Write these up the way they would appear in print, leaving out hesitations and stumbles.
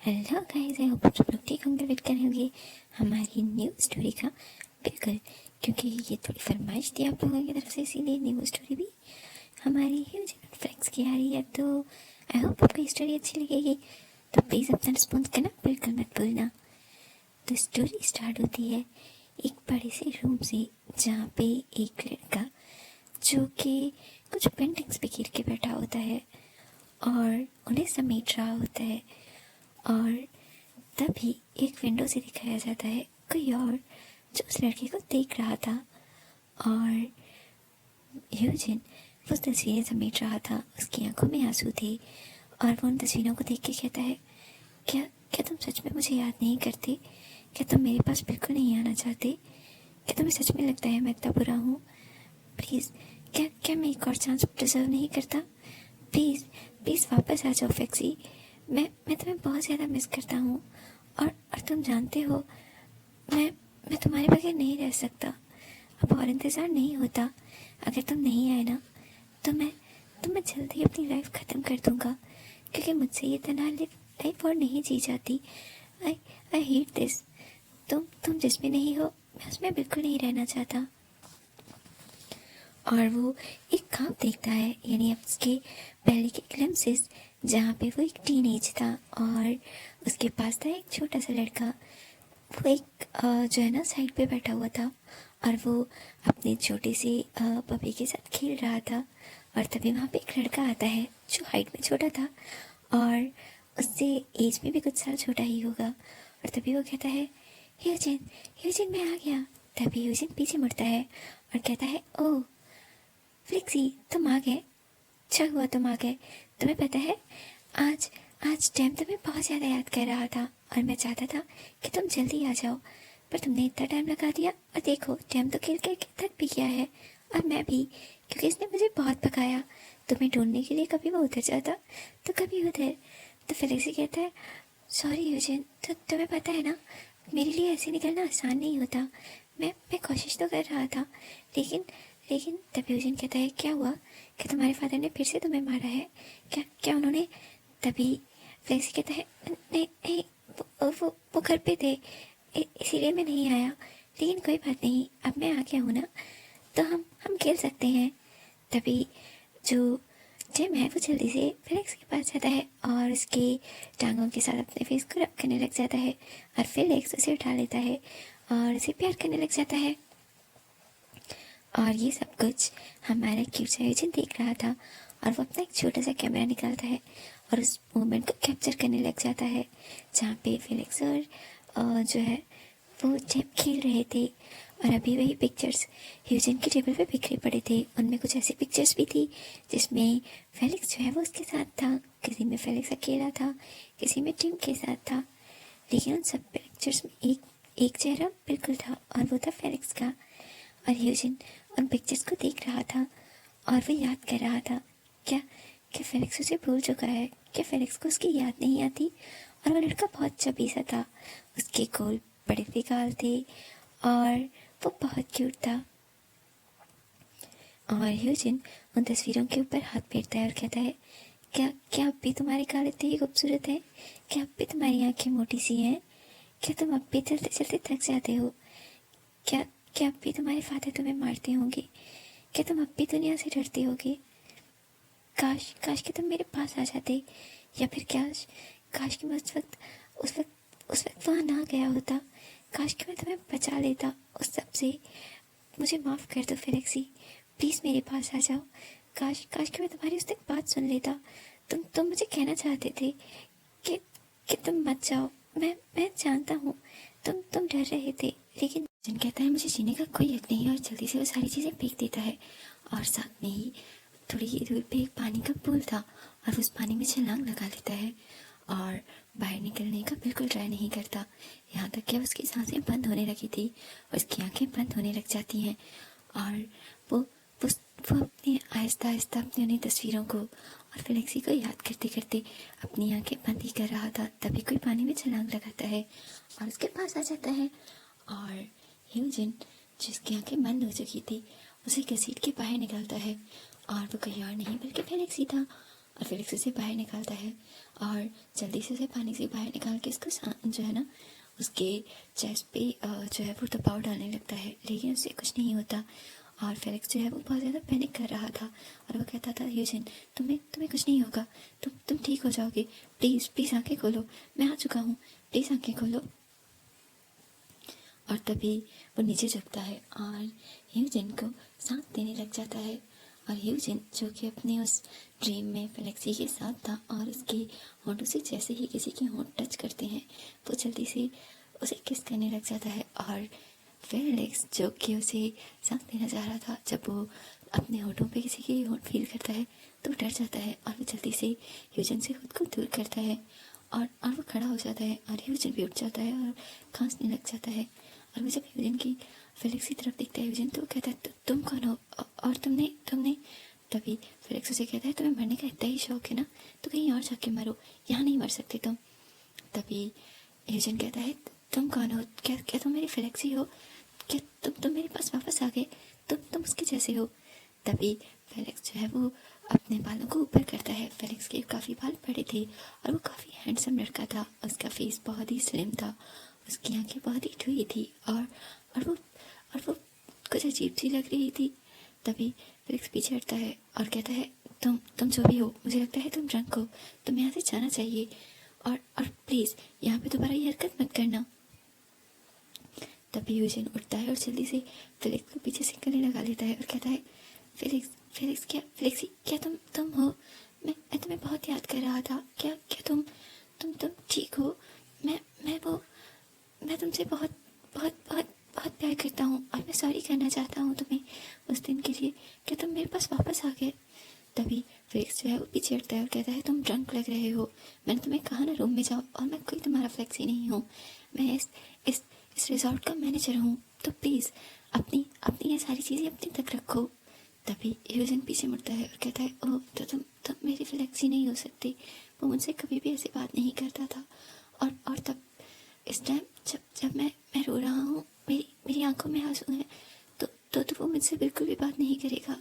Hello guys, I hope आप सब लोग ठीक होंगे। वेट कर रहे होंगे हमारी न्यू स्टोरी का। बिल्कुल, क्योंकि ये थोड़ी फरमाइश थी आप लोगों की तरफ से, इसीलिए न्यू स्टोरी भी हमारी ह्यूज फ्रेंड्स की आ रही है। तो आई होप आपको ये स्टोरी अच्छी लगेगी। तो प्लीज़ अपना रिस्पॉन्स करना बिल्कुल मत भूलना। तो स्टोरी स्टार्ट होती है एक बड़े से रूम से, जहाँ पे एक लड़का जो कि कुछ पेंटिंग्स पे गिर के बैठा होता है और उन्हें समेट रहा होता है। और तभी एक विंडो से दिखाया जाता है कोई और जो उस लड़के को देख रहा था। और यूजिन वो तस्वीरें समेट रहा था, उसकी आंखों में आंसू थे और वो उन तस्वीरों को देख के कहता है, क्या क्या तुम सच में मुझे याद नहीं करते? क्या तुम मेरे पास बिल्कुल नहीं आना चाहते? क्या तुम्हें सच में लगता है मैं इतना बुरा हूँ? प्लीज़, क्या क्या मैं एक और चांस डिजर्व नहीं करता? प्लीज़ प्लीज़ वापस आ जाओ फेक्सी। मैं तुम्हें बहुत ज़्यादा मिस करता हूँ। और तुम जानते हो, मैं तुम्हारे बगैर नहीं रह सकता। अब और इंतज़ार नहीं होता। अगर तुम नहीं आए ना तो मैं जल्द ही अपनी लाइफ ख़त्म कर दूँगा, क्योंकि मुझसे ये तन्हा लाइफ और नहीं जी जाती। आई आई हेट दिस। तुम जिसमें नहीं हो मैं उसमें बिल्कुल नहीं रहना चाहता। और वो एक ख्वाब देखता है, यानी उसके पहले के ग्लिम्पसेस, जहाँ पे वो एक टीनेज था और उसके पास था एक छोटा सा लड़का। वो एक जो है ना साइड पे बैठा हुआ था और वो अपने छोटे से पपी के साथ खेल रहा था। और तभी वहाँ पे एक लड़का आता है जो हाइट में छोटा था और उससे एज में भी कुछ साल छोटा ही होगा। और तभी वो कहता है, यूजिन यूजिन मैं आ गया। तभी यूजिन पीछे मुड़ता है और कहता है, ओह फ्लिक्सी, तुम आ गए। अच्छा हुआ तुम आ गए। तुम्हें पता है, आज आज टैम तुम्हें बहुत ज़्यादा याद कर रहा था और मैं चाहता था कि तुम जल्दी आ जाओ, पर तुमने इतना टाइम लगा दिया। और देखो, टैम तो खेल करके थक भी गया है और मैं भी, क्योंकि इसने मुझे बहुत पकाया। तुम्हें ढूंढने के लिए कभी वो उधर जाता तो कभी उधर। तो फ्लिक्सी कहता है, सॉरी यूजिन, तो तुम्हें पता है ना, मेरे लिए ऐसे निकलना आसान नहीं होता। मैं कोशिश तो कर रहा था, लेकिन लेकिन तभी यूजिन कहता है, क्या हुआ? क्या तुम्हारे फादर ने फिर से तुम्हें मारा है? क्या क्या उन्होंने? तभी फ्लेक्सी कहता है, नहीं नहीं, वो घर पे थे, इसीलिए मैं नहीं आया। लेकिन कोई बात नहीं, अब मैं आ गया हूँ ना, तो हम खेल सकते हैं। तभी जो जिम है वो जल्दी से फेलिक्स के पास जाता है और उसके टांगों के साथ अपने फेस को रब करने लग जाता है। और फेलिक्स उसे उठा लेता है और उसे प्यार करने लग जाता है। और ये सब कुछ हमारा क्यूट सा एजेंट देख रहा था और वो अपना एक छोटा सा कैमरा निकालता है और उस मोमेंट को कैप्चर करने लग जाता है, जहाँ पे फेलिक्स और जो है वो जिम खेल रहे थे। और अभी वही पिक्चर्स ह्यूजन के टेबल पे बिखरे पड़े थे। उनमें कुछ ऐसी पिक्चर्स भी थी जिसमें फेलिक्स जो है वो उसके साथ था, किसी में फेलिक्स अकेला था, किसी में टिम के साथ था। लेकिन उन सब पिक्चर्स में एक एक चेहरा बिल्कुल था और वो था फेलिक्स का। और ह्यूजन उन पिक्चर्स को देख रहा था और वो याद कर रहा था, क्या क्या फेलिक्स उसे भूल चुका है? क्या फेलिक्स को उसकी याद नहीं आती? और वो लड़का बहुत चबी सा था, उसके गोल बड़े से गाल थे और वो बहुत क्यूट था। और ह्यूजिन उन तस्वीरों के ऊपर हाथ फेरता है और कहता है, क्या क्या अब भी तुम्हारे गाल इतने ही खूबसूरत हैं? क्या अब भी तुम्हारी आंखें मोटी सी हैं? क्या तुम अब भी चलते चलते थक जाते हो? क्या क्या अब भी तुम्हारे फादर तुम्हें मारते होंगे? क्या तुम अब भी दुनिया से डरते होगे? काश काश कि तुम मेरे पास आ जाते, या फिर काश कि मैं उस वक्त वहाँ ना गया होता। काश कि मैं तुम्हें बचा लेता उस सब से। मुझे माफ़ कर दो फेलिक्सी, प्लीज़ मेरे पास आ जाओ। काश काश कि मैं तुम्हारी उस तक बात सुन लेता। तुम मुझे कहना चाहते थे कि कि तुम मत जाओ। मैं जानता हूँ तुम डर रहे थे, लेकिन जिन कहता है मुझे जीने का कोई हक नहीं, और जल्दी से वो सारी चीज़ें फेंक देता है। और साथ में ही थोड़ी ही दूर पे एक पानी का पूल था और उस पानी में छलांग लगा लेता है और बाहर निकलने का बिल्कुल ट्राई नहीं करता। यहाँ तक कि उसकी सांसें बंद होने लगी थी, उसकी आंखें बंद होने लग जाती हैं और वो वो वो अपनी आहिस्ता आहिस्ता अपनी उन्हीं तस्वीरों को और फेलिक्सी को याद करते करते अपनी आंखें बंद ही कर रहा था। तभी कोई पानी में छलांग लगाता है और उसके पास आ जाता है और ह्यूजिन, जिसकी आंखें बंद हो चुकी थी, उसे घसीट के बाहर निकलता है। और वो कहीं और नहीं बल्कि फेलिक्सी था। और फेलिक्स उसे बाहर निकालता है और जल्दी से उसे पानी से बाहर निकाल के उसको जो है ना उसके चेस्ट पे जो है वो दबाव डालने लगता है, लेकिन उससे कुछ नहीं होता। और फेलिक्स जो है वो बहुत ज़्यादा पैनिक कर रहा था और वो कहता था, यूजिन तुम्हें तुम्हें कुछ नहीं होगा, तुम ठीक हो जाओगे, प्लीज़ प्लीज़ आंखें खोलो, मैं आ चुका हूँ, प्लीज़ आंखें खोलो। और तभी वो नीचे झुकता है और ह्यूजिन को सांस देने लग जाता है। और ह्यूजिन जो कि अपने उस ड्रीम में फेलिक्सी के साथ था और उसके होंठों से जैसे ही किसी के होंठ टच करते हैं वो जल्दी से उसे किस करने लग जाता है। और फेलिक्स जो कि उसे सांस देना चाह रहा था, जब वो अपने होंठों पे किसी के होंठ फील करता है तो डर जाता है और वो जल्दी से ह्यूजिन से खुद को दूर करता है और वो खड़ा हो जाता है और ह्यूजिन भी उठ जाता है और खांसने लग जाता है। और वो जब ह्यूजिन की फेलिक्स की तरफ देखता है ह्यूजिन तो कहता है, तुम कौन हो और तुमने तभी फेलिक्स उसे कहता है, तुम्हें मरने का इतना ही शौक है ना, तो कहीं और जाके मरो, यहाँ नहीं मर सकते तुम। तभी ह्यूजिन कहता है, तुम कौन हो, क्या तुम मेरी फेलिक्सी हो, क्या तुम मेरे पास वापस आ गए, तुम उसके जैसे हो। तभी फेलिक्स जो है वो अपने बालों को ऊपर करता है। फेलिक्स के काफ़ी बाल बड़े थे और वो काफ़ी हैंडसम लड़का था, उसका फेस बहुत ही स्लिम था, उसकी आंखें बहुत ही ठुई थी और वो कुछ अजीब सी लग रही थी। तभी फेलिक्स पीछे हटता है और कहता है, तुम जो भी हो, मुझे लगता है तुम ड्रंक हो, तुम्हें यहाँ से जाना चाहिए और प्लीज़ यहाँ पे दोबारा ये हरकत मत करना। तभी यूजिन उठता है और जल्दी से फेलिक्स को पीछे से गले लगा लेता है और कहता है, फेलिक्स क्या तुम हो, मैं तुम्हें बहुत याद कर रहा था, क्या तुम ठीक हो, मैं तुमसे बहुत बहुत बहुत बहुत प्यार करता हूँ और मैं सॉरी करना चाहता हूँ तुम्हें उस दिन के लिए, क्या तुम मेरे पास वापस आ गए। तभी फेलिक्स जो है वो पीछे हटता है और कहता है, तुम ड्रंक लग रहे हो, मैंने तुम्हें कहा ना रूम में जाओ, और मैं कोई तुम्हारा फ्लेक्सी नहीं हूँ, मैं इस रिजॉर्ट का मैनेजर हूँ, तो प्लीज़ अपनी अपनी ये सारी चीज़ें अपने तक रखो। तभी ह्यूजिन पीछे मुड़ता है और कहता है, ओह तो तुम मेरी फ्लेक्सी नहीं हो सकती, वो मुझसे कभी भी ऐसी बात नहीं करता था। और तब इस टाइम जब मैं रो रहा हूँ, मेरी आंखों में आंसू हैं, तो वो मुझसे बिल्कुल भी बात नहीं करेगा।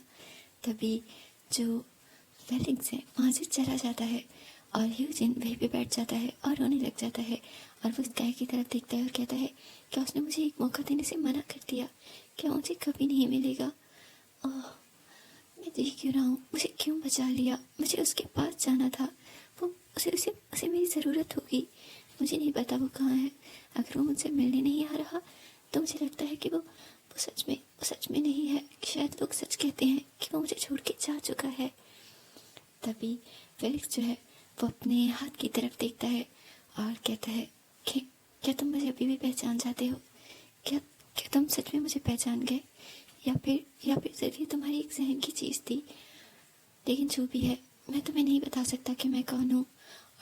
तभी जो फेलिक्स है वहाँ से चला जाता है और ह्यूजिन वहीं पे बैठ जाता है और रोने लग जाता है और वो स्काई की तरफ देखता है और कहता है, क्या उसने मुझे एक मौका देने से मना कर दिया, क्या मुझे कभी नहीं मिलेगा। ओह मैं जी क्यों रहा हूँ, मुझे क्यों बचा लिया, मुझे उसके पास जाना था, वो उसे मेरी ज़रूरत होगी, मुझे नहीं पता वो कहाँ है। अगर वो मुझसे मिलने नहीं आ रहा तो मुझे लगता है कि वो सच में नहीं है, शायद लोग सच कहते हैं कि वो मुझे छोड़ के जा चुका है। तभी फेलिक्स जो है वो अपने हाथ की तरफ देखता है और कहता है, क्या तुम मुझे अभी भी पहचान जाते हो, क्या तुम सच में मुझे पहचान गए, या फिर सिर्फ ये तुम्हारी एक जहन की चीज़ थी। लेकिन जो भी है, मैं तुम्हें नहीं बता सकता कि मैं कौन हूँ,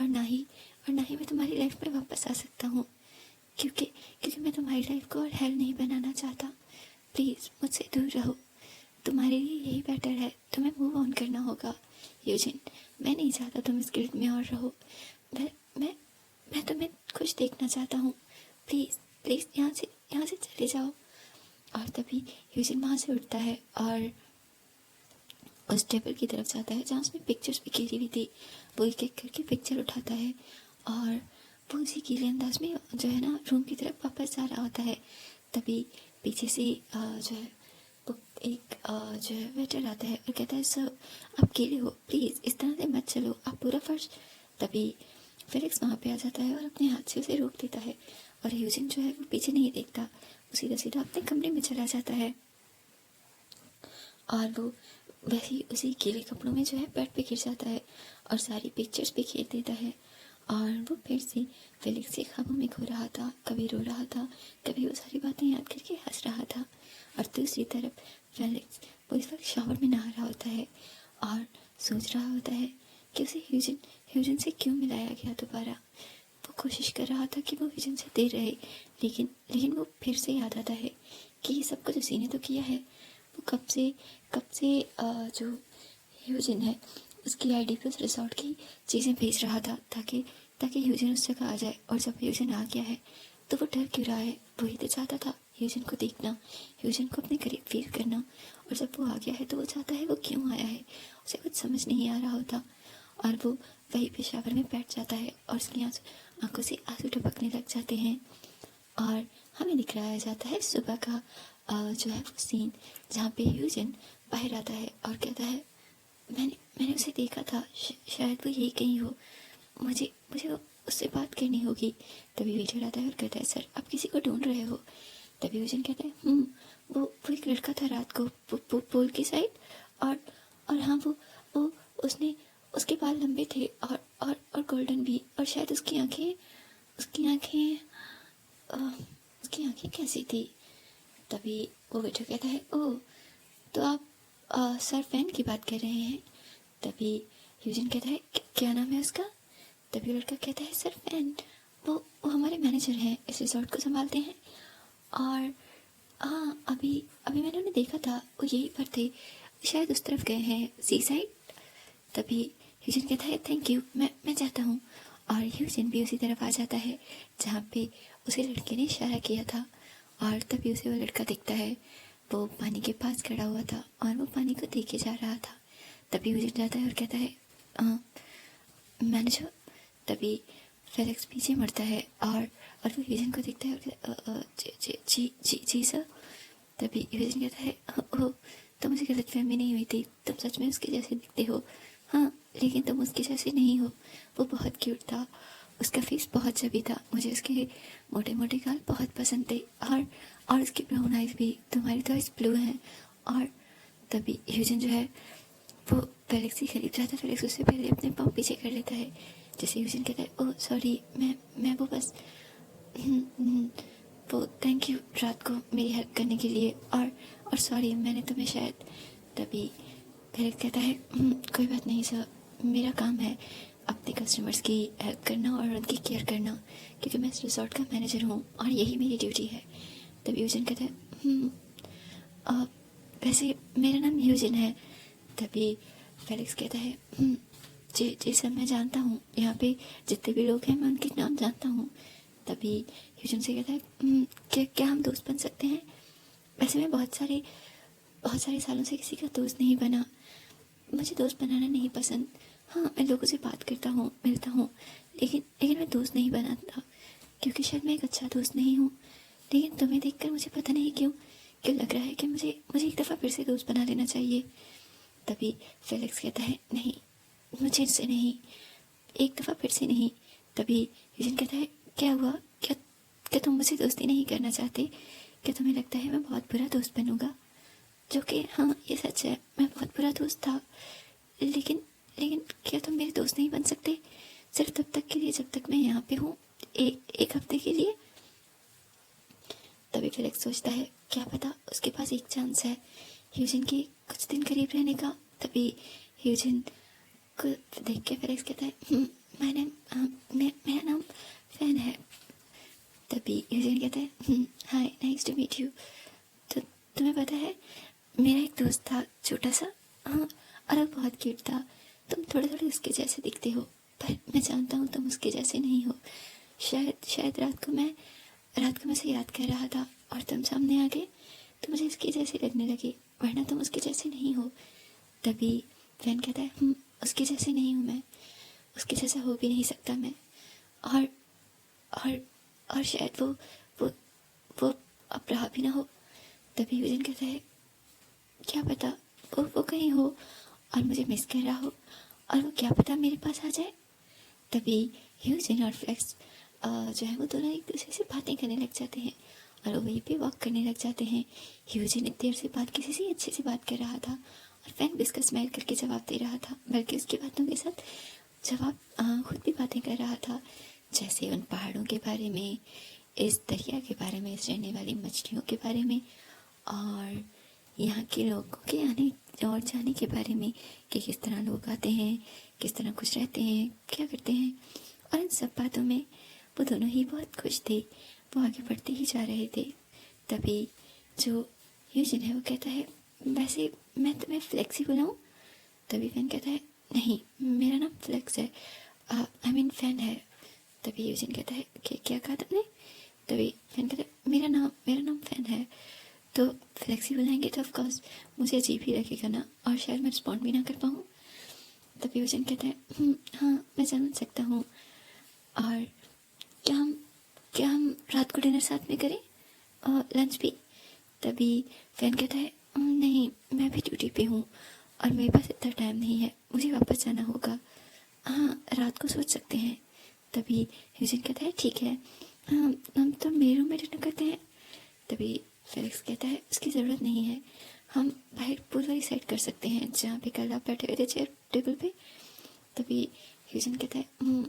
और ना ही मैं तुम्हारी लाइफ में वापस आ सकता हूँ, क्योंकि मैं तुम्हारी लाइफ को और हेल नहीं बनाना चाहता। प्लीज़ मुझसे दूर रहो, तुम्हारे लिए यही बेटर है, तुम्हें मूव ऑन करना होगा। यूजिन मैं नहीं चाहता तुम इस गिल्ट में और रहो, मैं तुम्हें खुश देखना चाहता हूँ, प्लीज़ यहाँ से चले जाओ। और तभी यूजिन वहाँ से उठता है और उस टेबल की तरफ जाता है जहाँ उसमें पिक्चर्स भी गिरी हुई थी, वो एक एक करके पिक्चर उठाता है और वो उसी गीले अंदाज में जो है ना रूम की तरफ वापस जा रहा होता है। तभी पीछे से जो है वो एक जो है वेटर आता है और कहता है, सर आप गीले हो, प्लीज़ इस तरह से मत चलो, आप पूरा फर्श। तभी फेलिक्स वहाँ पे आ जाता है और अपने हाथ से उसे रोक देता है और ह्यूजिन जो है वो पीछे नहीं देखता, वो सीधा अपने कमरे में चला जाता है और वो वैसे ही उसी गीले कपड़ों में जो है बेड पे गिर जाता है और सारी पिक्चर्स भी खेल देता है। और वो फिर से फेलिक्स के ख्वाबों में खो रहा था, कभी रो रहा था, कभी वो सारी बातें याद करके हंस रहा था। और दूसरी तरफ फेलिक्स वो इस वक्त शावर में नहा रहा होता है और सोच रहा होता है कि उसे ह्यूजिन से क्यों मिलाया गया दोबारा। वो कोशिश कर रहा था कि वो ह्यूजिन से दूर रहे, लेकिन वो फिर से याद आता है कि ये सब कुछ उसी ने तो किया है। वो कब से जो ह्यूजिन है उसकी आईडी पे उस रिसोर्ट की चीज़ें भेज रहा था ताकि ह्यूजिन उस जगह आ जाए। और जब ह्यूजिन आ गया है तो वो डर क्यों रहा है, वही तो चाहता था ह्यूजिन को देखना, ह्यूजिन को अपने करीब फील करना। और जब वो आ गया है तो वो चाहता है वो क्यों आया है, उसे कुछ समझ नहीं आ रहा होता। और वो वहीं पे शावर में बैठ जाता है और उसकी आंखों से आंसू टपकने लग जाते हैं। और हमें दिखाया जाता है सुबह का जो है वो सीन, जहाँ पे ह्यूजन बाहर आता है और कहता है मैंने उसे देखा था, शायद वो यही कहीं हो, मुझे मुझे उससे बात करनी होगी। तभी वीटर आता है और कहता है सर आप किसी को ढूंढ रहे हो। तभी ह्यूजन कहता है वो एक लड़का था रात को पूल की साइड, और हाँ वो उसने उसके बाल लंबे थे और गोल्डन भी, और शायद उसकी आंखें उसकी आंखें कैसी थी। तभी वो बेटा कहता है ओह तो आप सर फैन की बात कर रहे हैं। तभी ह्यूजन कहता है क्या नाम है उसका। तभी लड़का कहता है सर फैन वो हमारे मैनेजर हैं, इस रिजॉर्ट को संभालते हैं। और हाँ अभी अभी मैंने उन्हें देखा था, वो यहीं पर थे, शायद उस तरफ गए हैं सी साइड। तभी ह्यूजन कहता है थैंक यू, मैं जाता हूँ। और ह्यूजन भी उसी तरफ आ जाता है जहाँ पे उसे लड़के ने इशारा किया था। और तभी उसे वो लड़का दिखता है, वो पानी के पास खड़ा हुआ था और वो पानी को देखे जा रहा था। तभी ह्यूजन जाता है और कहता है मैनेजर। तभी फेलिक्स पीछे मुड़ता है और वो ह्यूजन को देखता है और जी सर। तभी ह्यूजन कहता है ओह तो मुझे गलतफहमी नहीं हुई थी, तुम सच में उसके जैसे दिखते हो। हाँ लेकिन तुम उसके जैसे नहीं हो, वो बहुत क्यूट था, उसका फेस बहुत चबी था, मुझे उसके मोटे मोटे गाल बहुत पसंद थे, और उसकी ब्राउन आइज भी, तुम्हारी तो आइज ब्लू हैं। और तभी ह्यूजन जो है वो फेलिक्स के करीब जाता है, फेलिक्स उससे पहले अपने पाँव पीछे कर लेता है। जैसे ह्यूजन कहता है ओह सॉरी, मैं वो बस वो थैंक यू रात को मेरी हेल्प करने के लिए, और सॉरी मैंने तुम्हें शायद। तभी फेलिक्स कहता है कोई बात नहीं सर, मेरा काम है अपने कस्टमर्स की हेल्प करना और उनकी केयर करना, क्योंकि मैं इस रिसोर्ट का मैनेजर हूँ और यही मेरी ड्यूटी है। तभी ह्यूजन कहता है वैसे मेरा नाम ह्यूजन है। तभी फेलिक्स कहता है जी सर मैं जानता हूँ, यहाँ पे जितने भी लोग हैं मैं उनके नाम जानता हूँ। तभी ह्यूजन से कहता है क्या हम दोस्त बन सकते हैं। वैसे मैं बहुत सारे सालों से किसी का दोस्त नहीं बना, मुझे दोस्त बनाना नहीं पसंद। हाँ मैं लोगों से बात करता हूँ, मिलता हूँ, लेकिन मैं दोस्त नहीं बनाता, क्योंकि शायद मैं एक अच्छा दोस्त नहीं हूँ। लेकिन तुम्हें देखकर मुझे पता नहीं क्यों लग रहा है कि मुझे एक दफ़ा फिर से दोस्त बना लेना चाहिए। तभी फेलिक्स कहता है नहीं, मुझे इससे नहीं, एक दफ़ा फिर से नहीं। तभी ह्यूजन कहता है क्या हुआ, क्या तुम मुझसे दोस्ती नहीं करना चाहते, क्या तुम्हें लगता है मैं बहुत बुरा दोस्त बनूंगा। जो कि हाँ ये सच है, मैं बहुत बुरा दोस्त था, लेकिन क्या तुम मेरे दोस्त नहीं बन सकते, सिर्फ तब तक के लिए जब तक मैं यहाँ पे हूँ, एक हफ्ते के लिए। तभी फेलिक्स सोचता है क्या पता उसके पास एक चांस है ह्यूजन के कुछ दिन करीब रहने का। तभी ह्यूजन को देख के फेलिक्स कहता है मेरा नाम फैन है। तभी ह्यूजन कहता है hi nice to meet you. तो तुम्हें पता है मेरा एक दोस्त था छोटा सा, हाँ और वो बहुत क्यूट था, तुम थोड़े थोड़े उसके जैसे दिखते हो, पर मैं जानता हूँ तुम उसके जैसे नहीं हो। शायद रात को मैं उसे याद कर रहा था और तुम सामने आ गए तो मुझे उसके जैसे लगने लगे, वरना तुम उसके जैसे नहीं हो। तभी फैन कहता है उसके जैसे नहीं हूँ मैं, उसके जैसा हो भी नहीं सकता मैं, और और और शायद वो अब रहा भी ना हो। तभी ह्यूजन कहता है क्या पता वो कहीं हो और मुझे मिस कर रहा हो, और वो क्या पता मेरे पास आ जाए। तभी ह्यूजन और फ्लेक्स जो है वो दोनों एक दूसरे से बातें करने लग जाते हैं और वो वहीं पे वॉक करने लग जाते हैं। ह्यूजन इतनी देर से किसी से अच्छे से बात कर रहा था और फैन भी इसका स्माइल करके जवाब दे रहा था, बल्कि उसकी बातों के साथ जवाब खुद भी बातें कर रहा था, जैसे उन पहाड़ों के बारे में, इस दरिया के बारे में, इस रहने वाली मछलियों के बारे में, और यहाँ के लोगों के आने और जाने के बारे में कि किस तरह लोग आते हैं, किस तरह खुश रहते हैं, क्या करते हैं। और इन सब बातों में वो दोनों ही बहुत खुश थे, वो आगे बढ़ते ही जा रहे थे। तभी जो ह्यूजन है वो कहता है वैसे मैं तुम्हें फ्लेक्सिबल हूँ। तभी फैन कहता है नहीं मेरा नाम फ्लेक्स है, आई मीन फैन है। तभी ह्यूजन कहता है कि क्या कहा तुमने। तभी फैन कहता है मेरा नाम फैन है। तो फ्लेक्सिबल रहेंगे तो ऑफकोर्स मुझे अजीब ही लगेगा ना, और शायद मैं रिस्पॉन्ड भी ना कर पाऊँ। तभी ह्यूजन कहता है हाँ मैं समझ सकता हूँ। और क्या हम रात को डिनर साथ में करें और लंच भी? तभी फैन कहता है नहीं, मैं भी ड्यूटी पे हूँ और मेरे पास इतना टाइम नहीं है, मुझे वापस जाना होगा। हाँ रात को सोच सकते हैं। तभी ह्यूजन कहता है ठीक है, हम तो मेरे रूम में डिनर करते हैं। तभी फेलिक्स कहता है उसकी ज़रूरत नहीं है, हम बाहर पूल वाली साइड कर सकते हैं जहाँ पे कल आप बैठे हुए थे चेयर टेबल पे। तभी ह्यूजन कहता है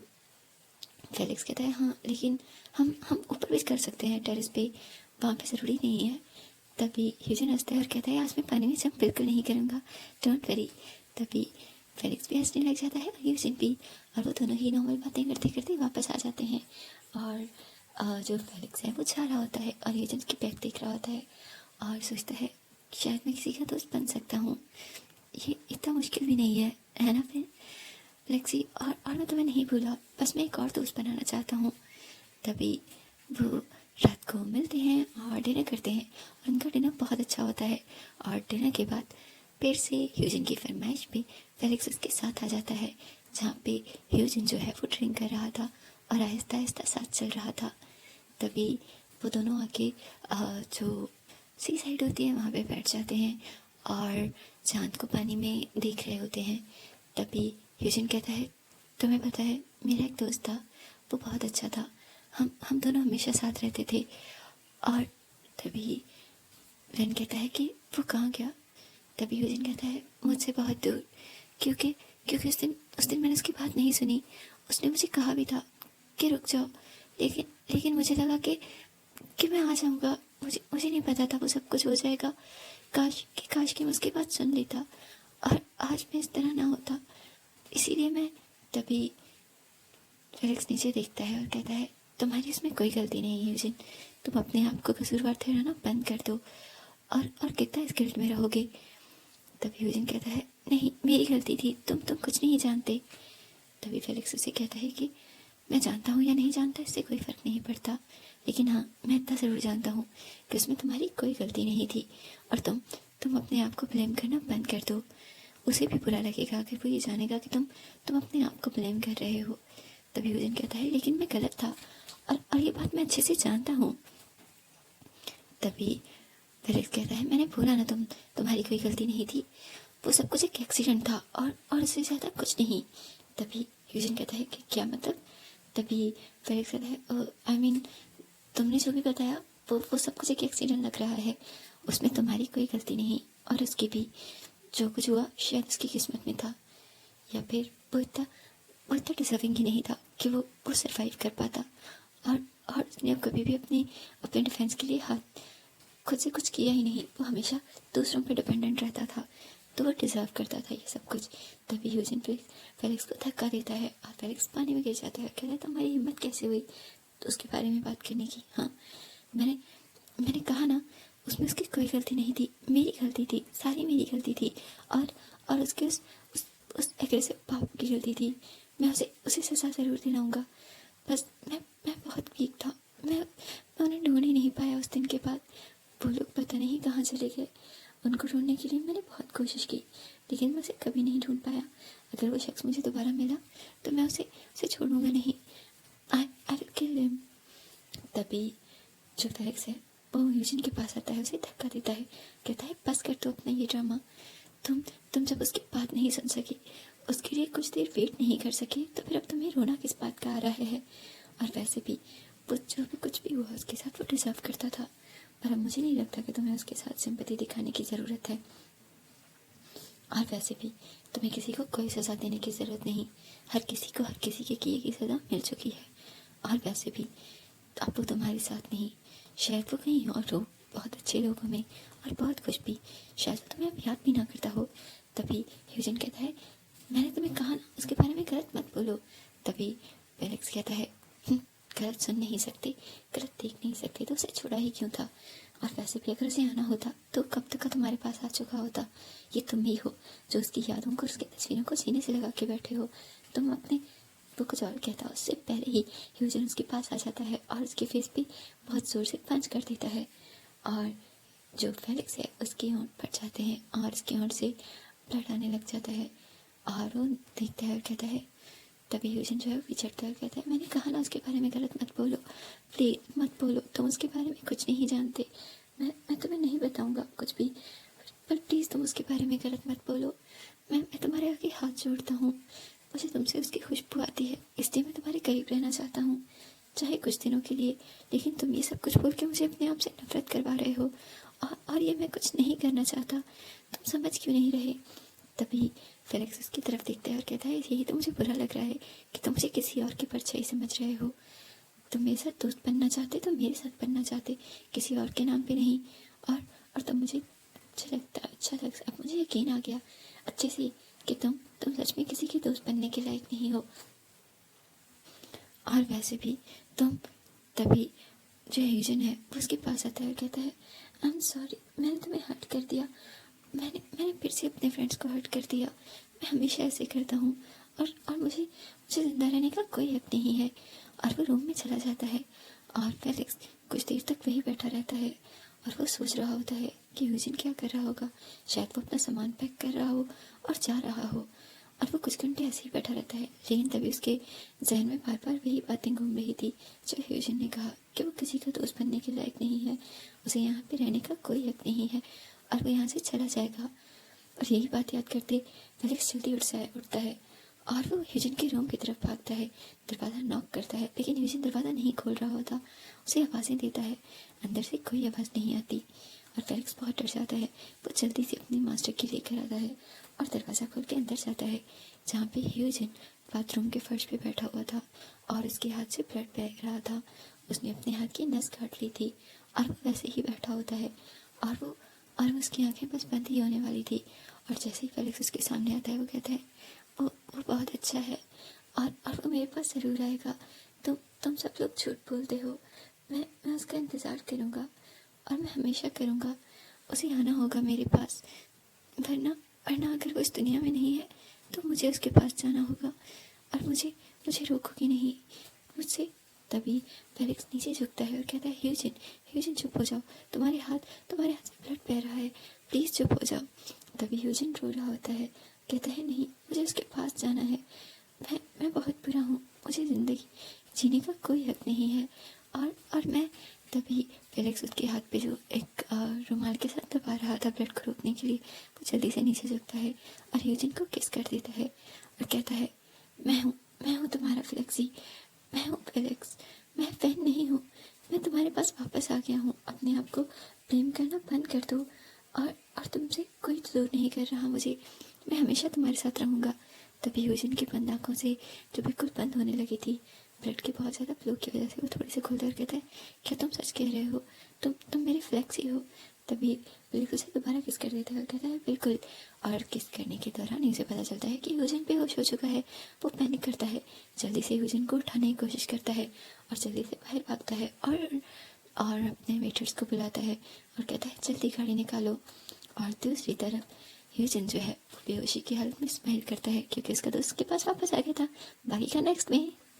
फेलिक्स कहता है हाँ लेकिन हम ऊपर भी कर सकते हैं टेरेस पे, वहाँ पे ज़रूरी नहीं है। तभी ह्यूजन हंसता है और कहता है आज मैं पानी में जंप बिल्कुल नहीं करूँगा, डोंट वरी। तभी फेलिक्स भी हंसने लग जाता है और ह्यूजन भी, और वो दोनों ही नॉर्मल बातें करते करते वापस आ जाते हैं। और जो फेलिक्स है वो जा रहा होता है और ह्यूजन की बैग देख रहा होता है और सोचता है शायद मैं किसी का दोस्त बन सकता हूँ, ये इतना मुश्किल भी नहीं है ना फिर लेक्सी। और मैं तुम्हें नहीं भूला, बस मैं एक और दोस्त बनाना चाहता हूँ। तभी वो रात को मिलते हैं और डिनर करते हैं और उनका डिनर बहुत अच्छा होता है। और डिनर के बाद फिर से ह्यूजन की फरमाइश पे फेलिक्स उसके साथ आ जाता है, जहाँ पे ह्यूजन जो है वो ड्रिंक कर रहा था और आहिस्ता आहिस्ता साथ चल रहा था। तभी वो दोनों आके जो सी साइड होती है वहाँ पे बैठ जाते हैं और चांद को पानी में देख रहे होते हैं। तभी ह्यूजन कहता है तुम्हें पता है मेरा एक दोस्त था, वो बहुत अच्छा था, हम दोनों हमेशा साथ रहते थे। और तभी वेन कहता है कि वो कहाँ गया? तभी ह्यूजन कहता है मुझसे बहुत दूर, क्योंकि क्योंकि उस दिन मैंने उसकी बात नहीं सुनी। उसने मुझे कहा भी था कि रुक जाओ, लेकिन मुझे लगा कि मैं आ जाऊँगा, मुझे नहीं पता था वो सब कुछ हो जाएगा। काश कि मैं उसकी बात सुन लेता और आज मैं इस तरह ना होता, इसीलिए मैं। तभी फेलिक्स नीचे देखता है और कहता है तुम्हारी इसमें कोई गलती नहीं है ह्यूजन, तुम अपने आप को कसूरवार ठहराना बंद कर दो और कितना इस गिल्ट में रहोगे। तभी ह्यूजन कहता है नहीं मेरी गलती थी, तुम कुछ नहीं जानते। तभी फेलिक्स उसे कहता है कि मैं जानता हूँ या नहीं जानता इससे कोई फ़र्क नहीं पड़ता, लेकिन हाँ मैं इतना ज़रूर जानता हूँ कि उसमें तुम्हारी कोई गलती नहीं थी और तुम अपने आप को ब्लेम करना बंद कर दो। उसे भी बुरा लगेगा अगर वो ये जानेगा कि तुम अपने आप को ब्लेम कर रहे हो। तभी ह्यूजन कहता है लेकिन मैं गलत था और ये बात मैं अच्छे से जानता हूँ। तभी फेलिक्स कहता है मैंने बोला ना तुम्हारी कोई गलती नहीं थी, वो सब कुछ एक एक्सीडेंट था और उससे ज़्यादा कुछ नहीं। तभी ह्यूजन कहता है कि क्या मतलब? तभी फेलिक्स कहता है आई मीन तुमने जो भी बताया वो सब कुछ एक एक्सीडेंट लग रहा है, उसमें तुम्हारी कोई गलती नहीं और उसकी भी जो कुछ हुआ शायद उसकी किस्मत में था, या फिर वो इतना डिजर्विंग ही नहीं था कि वो सर्वाइव कर पाता। और उसने कभी भी अपने डिफेंस के लिए हाथ खुद से कुछ किया ही नहीं, वो हमेशा दूसरों पे डिपेंडेंट रहता था, तो वो डिज़र्व करता था ये सब कुछ। तभी ह्यूजन फेलिक्स को धक्का देता है और फेलिक्स पानी में गिर जाता है। कहता है तुम्हारी हिम्मत कैसे हुई तो उसके बारे में बात करने की? हाँ मैंने कहा ना उसमें उसकी कोई गलती नहीं थी, मेरी गलती थी, सारी मेरी गलती थी। और उसके उस एग्रेसिव पाप की गलती थी। मैं उसे सज़ा ज़रूर दिलाऊंगा, बस मैं बहुत वीक था, मैं उन्हें ढूंढ ही नहीं पाया। उस दिन के बाद वो लोग पता नहीं कहाँ चले गए, उनको ढूंढने के लिए मैंने बहुत कोशिश की लेकिन मैं उसे कभी नहीं ढूंढ पाया। अगर वो शख्स मुझे दोबारा मिला तो मैं उसे छोड़ूंगा नहीं, आई विल किल हिम। तभी जो फेलिक्स है वो ह्यूजन के पास आता है, उसे धक्का देता है, कहता है बस कर दो अपना ये ड्रामा, तुम जब उसकी बात नहीं सुन सकी, उसके लिए कुछ देर वेट नहीं कर सके, तो फिर अब तुम्हें रोना किस बात का आ रहा है? और वैसे भी वो जो भी कुछ भी हुआ उसके साथ वो डिजर्व करता था, और अब मुझे नहीं लगता कि तुम्हें उसके साथ सिंपैथी दिखाने की ज़रूरत है। और वैसे भी तुम्हें किसी को कोई सज़ा देने की ज़रूरत नहीं, हर किसी को हर किसी के किए की सज़ा मिल चुकी है। और वैसे भी अब वो तुम्हारे साथ नहीं, शायद वो कहीं और हो, बहुत अच्छे लोगों में और बहुत कुछ भी, शायद वो तुम्हें अब याद भी ना करता हो। तभी ह्यूजन कहता है मैंने तुम्हें कहा ना उसके बारे में गलत मत बोलो। तभी फेलिक्स कहता है गलत सुन नहीं सकते, गलत देख नहीं सकते तो उसे छोड़ा ही क्यों था? और वैसे भी अगर उसे आना होता तो कब तक का तुम्हारे पास आ चुका होता। ये तुम ही हो जो उसकी यादों को, उसकी तस्वीरों को सीने से लगा के बैठे हो। तुम अपने वो कुछ और कहता, उससे पहले ही ह्यूजन उसके पास आ जाता है और उसके फेस पे बहुत ज़ोर से पंच कर देता है और जो फेलिक्स है उसके होंठ फट जाते हैं और उसके होंठ से ब्लड आने लग जाता है। और वो देखता है और कहता है, तभी ह्यूजन जो है विचरता है और कहता है, मैंने कहा ना उसके बारे में गलत मत बोलो, प्लीज मत बोलो, तुम उसके बारे में कुछ नहीं जानते, मैं तुम्हें नहीं बताऊंगा कुछ भी, पर प्लीज़ तुम उसके बारे में गलत मत बोलो। मैं तुम्हारे आगे हाथ जोड़ता हूँ, मुझे तुमसे उसकी खुशबू आती है, इसलिए मैं तुम्हारे करीब रहना चाहता हूँ, चाहे कुछ दिनों के लिए, लेकिन तुम ये सब कुछ बोल के मुझे अपने आप से नफरत करवा रहे हो, और ये मैं कुछ नहीं करना चाहता, तुम समझ क्यों नहीं रहे। तभी फेलिक्स उसकी तरफ देखता है और कहता है, यही तो मुझे बुरा लग रहा है कि तुम मुझे किसी और की परछाई समझ रहे हो, तुम मेरे साथ दोस्त बनना चाहते तो मेरे साथ बनना चाहते, किसी और के नाम पे नहीं। और तुम मुझे अच्छा लग अब मुझे यकीन आ गया अच्छे से कि तुम सच में किसी के दोस्त बनने के लायक नहीं हो, और वैसे भी तुम। तभी जो ह्यूजन है वो उसके पास आता है और कहता है, आई एम सॉरी, मैंने तुम्हें हर्ट कर दिया, मैंने फिर से अपने फ्रेंड्स को हर्ट कर दिया, मैं हमेशा ऐसे करता हूँ, और मुझे ज़िंदा रहने का कोई हक नहीं है। और वो रूम में चला जाता है और फेलिक्स कुछ देर तक वहीं बैठा रहता है और वो सोच रहा होता है कि ह्यूजन क्या कर रहा होगा, शायद वो अपना सामान पैक कर रहा हो और जा रहा हो, और वो कुछ घंटे ऐसे ही बैठा रहता है। लेकिन तभी उसके जहन में बार बार वही बातें घूम रही थी जो ह्यूजन ने कहा कि वो किसी का दोस्त बनने के लायक नहीं है, उसे यहाँ पे रहने का कोई हक नहीं है, और वो यहाँ से चला जाएगा। और यही बात याद करते फेलिक्स जल्दी उठता है और वो ह्यूजन के रूम की तरफ भागता है, दरवाज़ा नॉक करता है, लेकिन ह्यूजन दरवाज़ा नहीं खोल रहा होता, उसे आवाज़ें देता है, अंदर से कोई आवाज़ नहीं आती, और फेलिक्स बहुत डर जाता है। वो जल्दी से अपनी मास्टर की लेकर आता है और दरवाज़ा खोल के अंदर जाता है, जहाँ पे ह्यूजन बाथरूम के फर्श पे बैठा हुआ था और उसके हाथ से ब्लड बह रहा था। उसने अपने हाथ की नस काट ली थी और वो वैसे ही बैठा होता है, और उसकी आंखें बस बंद ही होने वाली थी। और जैसे ही फेलिक्स उसके सामने आता है वो कहता है, वो बहुत अच्छा है, और वो मेरे पास ज़रूर आएगा, तुम सब लोग झूठ बोलते हो, मैं उसका इंतज़ार करूँगा, और मैं हमेशा करूँगा, उसे आना होगा मेरे पास, वरना वरना अगर वो इस दुनिया में नहीं है तो मुझे उसके पास जाना होगा, और मुझे मुझे रोकोगी नहीं मुझसे। तभी फेलिक्स नीचे झुकता है और कहता है, ह्यूजन चुप हो जाओ, तुम्हारे हाथ से ब्लड बह रहा है, प्लीज़ चुप हो जाओ। तभी ह्यूजन रो रहा होता है, कहता है, नहीं, मुझे उसके पास जाना है, मैं बहुत बुरा हूँ, मुझे ज़िंदगी जीने का कोई हक नहीं है, और मैं। तभी फेलिक्स उसके हाथ पे जो एक रुमाल के साथ दबा रहा था ब्लड को रोकने के लिए, वो जल्दी से नीचे झुकता है और ह्यूजन को किस कर देता है और कहता है, मैं हूँ तुम्हारा फेलिक्सी, मैं हूँ फेलिक्स, मैं फैन नहीं हूँ, मैं तुम्हारे पास वापस आ गया हूँ, अपने आप को ब्लेम करना बंद कर दो, और तुमसे कोई दूर नहीं कर रहा मुझे, मैं हमेशा तुम्हारे साथ रहूँगा। तभी ह्यूजन की बंद आँखों से जो बिल्कुल बंद होने लगी थी ब्लड के बहुत ज़्यादा फ्लो की वजह से वो थोड़ी सी खुलकर कहता है, क्या तुम सच कह रहे हो, तुम मेरे फ्लेक्सी हो। तभी फेलिक्स उसे दोबारा किस कर देता है और कहता है, बिल्कुल। और किस करने के दौरान उसे पता चलता है कि ह्यूजन बेहोश हो चुका है। वो पैनिक करता है, जल्दी से ह्यूजन को उठाने की कोशिश करता है और जल्दी से बाहर भागता है और अपने वेटर्स को बुलाता है और कहता है, जल्दी गाड़ी निकालो। और दूसरी तरफ ह्यूजन जो है वो बेहोशी की हालत में स्माइल करता है क्योंकि उसका दोस्त के पास वापस आ गया था। बाकी का नेक्स्ट में।